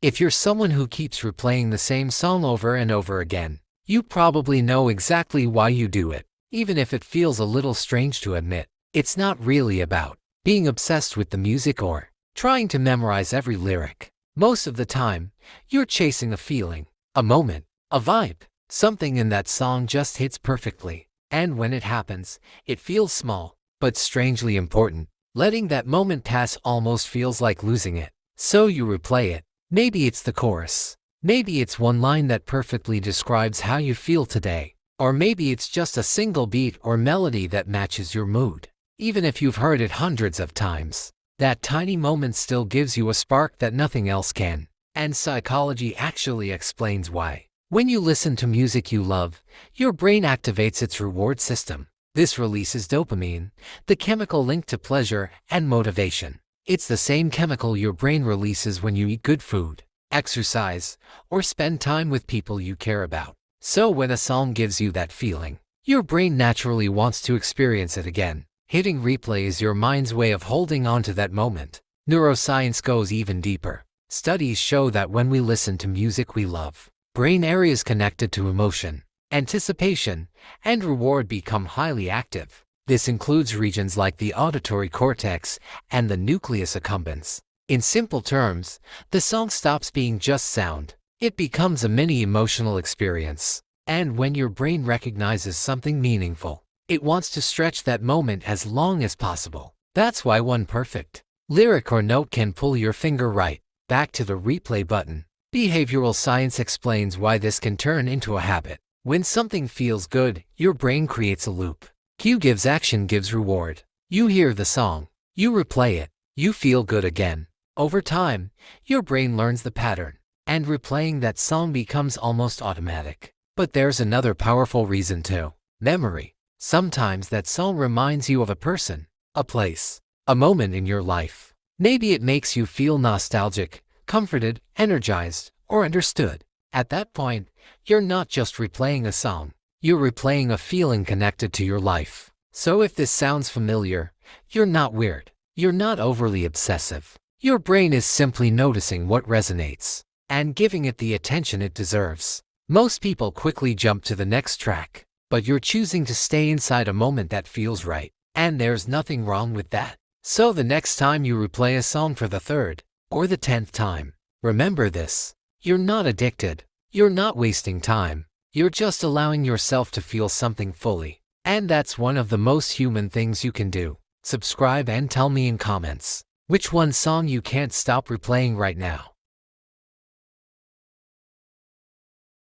If you're someone who keeps replaying the same song over and over again, you probably know exactly why you do it, even if it feels a little strange to admit. It's not really about being obsessed with the music or trying to memorize every lyric. Most of the time, you're chasing a feeling, a moment, a vibe. Something in that song just hits perfectly. And when it happens, it feels small, but strangely important. Letting that moment pass almost feels like losing it. So you replay it. Maybe it's the chorus. Maybe it's one line that perfectly describes how you feel today. Or maybe it's just a single beat or melody that matches your mood. Even if you've heard it hundreds of times, that tiny moment still gives you a spark that nothing else can. And psychology actually explains why. When you listen to music you love, your brain activates its reward system. This releases dopamine, the chemical linked to pleasure and motivation. It's the same chemical your brain releases when you eat good food, exercise, or spend time with people you care about. So when a song gives you that feeling, your brain naturally wants to experience it again. Hitting replay is your mind's way of holding on to that moment. Neuroscience goes even deeper. Studies show that when we listen to music we love, brain areas connected to emotion, anticipation, and reward become highly active. This includes regions like the auditory cortex and the nucleus accumbens. In simple terms, the song stops being just sound. It becomes a mini emotional experience. And when your brain recognizes something meaningful, it wants to stretch that moment as long as possible. That's why one perfect lyric or note can pull your finger right back to the replay button. Behavioral science explains why this can turn into a habit. When something feels good, your brain creates a loop. Cue gives action gives reward. You hear the song, you replay it, you feel good again. Over time, your brain learns the pattern, and replaying that song becomes almost automatic. But there's another powerful reason too. Memory. Sometimes that song reminds you of a person, a place, a moment in your life. Maybe it makes you feel nostalgic, comforted, energized, or understood. At that point, you're not just replaying a song, you're replaying a feeling connected to your life. So if this sounds familiar, you're not weird, you're not overly obsessive. Your brain is simply noticing what resonates and giving it the attention it deserves. Most people quickly jump to the next track, but you're choosing to stay inside a moment that feels right, and there's nothing wrong with that. So the next time you replay a song for the third or the 10th time, remember this. You're not addicted. You're not wasting time. You're just allowing yourself to feel something fully. And that's one of the most human things you can do. Subscribe and tell me in comments which one song you can't stop replaying right now.